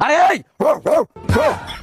আরে এই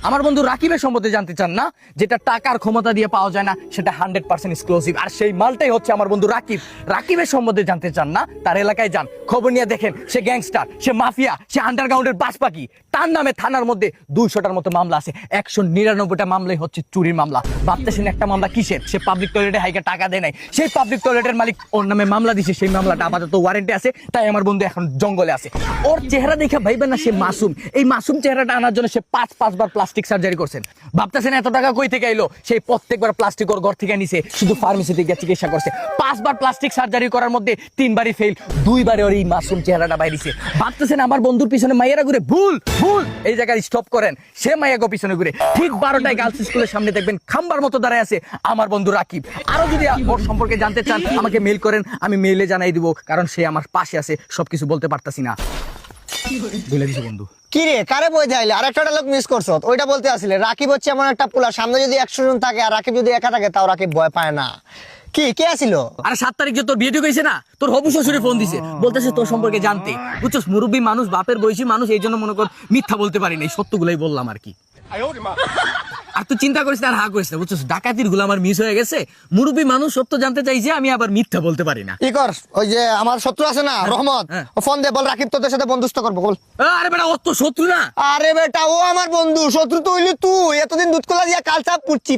আমার বন্ধু রাকিবের সম্বন্ধে জানতে চান না? যেটা টাকার ক্ষমতা দিয়ে পাওয়া যায় না, সেটা 100% এক্সক্লুসিভ, আর সেই মালটাই হচ্ছে আমার বন্ধু রাকিব। রাকিবের সম্বন্ধে জানতে চান না? তার এলাকায় যান, খবর নিয়ে দেখেন, সে গ্যাংস্টার, সে মাফিয়া, সে আন্ডারগ্রাউন্ডের বাস পাখি। তার নামে থানার মধ্যে 200টার মতো মামলা আছে, 199টা মামলাই হচ্ছে চুরির মামলা। ভাবতেছেন একটা মামলা কিসের? সে পাবলিক টয়লেটে হাইকে টাকা দেয় নাই, সেই পাবলিক টয়লেটের মালিক ওর নামে মামলা দিছে, সেই মামলাটা আপাতত ওয়ারেন্টে আছে, তাই আমার বন্ধু এখন জঙ্গলে আছে। ওর চেহারা দেখে ভাইবেন না সে মাসুম, এই মাসুম চেহারাটা আনার জন্য সে 5বার প্লাস্টিক সার্জারি করছেন। ভাবতেছেন এত টাকা কই থেকে এলো? সেই প্রত্যেকবার প্লাস্টিক ওর ঘর থেকে নিছে, শুধু ফার্মেসিতে গিয়ে চিকিৎসা করছে। 5বার প্লাস্টিক সার্জারি করার মধ্যে 3বারই ফেল, 2বারে ওর এই মাসুম চেহারাটা বাইরেছে। ভাবতেছেন আমার বন্ধুর পিছনে মাইয়ারা ঘুরে, ভুল ভুল, এই জায়গায় স্টপ করেন। সে মাইয়াকে পিছনে ঘুরে ঠিক 12টায় গার্লস স্কুলের সামনে দেখবেন খাম্বার মতো দাঁড়ায় আছে আমার বন্ধু রাকিব। আরো যদি ওর সম্পর্কে জানতে চান আমাকে মেইল করেন, আমি মেইলে জানাই দিব, কারণ সে আমার পাশে আছে, সবকিছু বলতে পারতাছি না। বলে দিছি বন্ধু। কি রে, কারে বই যাইলে আর একটা লোক মিস করছো, ওইটা বলতে আসলে রাকিব হচ্ছে এমন একটা পোলা, সামনে যদি 100 জন থাকে আর রাকিব যদি একা থাকে, তাও রাকিব ভয় পায় না। কি কে আসিল? আরে 7 তারিখ যে তোর বিয়ে ঠিক হয়েছে না, তোর হবু শ্বশুরে ফোন দিছে, বলতেছে তোর সম্পর্কে জানতে। বুঝছস, মুরব্বী মানুষ, বাপের বয়সী মানুষ, এই জন্য মনে কর মিথ্যা বলতে পারি না, সত্যগুলাই বললাম আর কি। আর তুই চিন্তা করিস না, আর হা করিস না, বুঝছস, ডাকাতির গুলো আমার মিস হয়ে গেছে। মুরব্বী মানুষ সত্য জানতে চাইছে, আমি আবার মিথ্যা বলতে পারি না। কি কর, ওই যে আমার শত্রু আছে না রহমত, ও ফোন দে, বল রাকিব তোদের সাথে বন্ধুত্ব করবো, বল। আরে বেটা, ও তো শত্রু না। আরে বেটা, ও আমার বন্ধু, শত্রু তো হইলি তুই। এতদিন দুধ কলা দিয়া কাল চাপ পুড়ছি।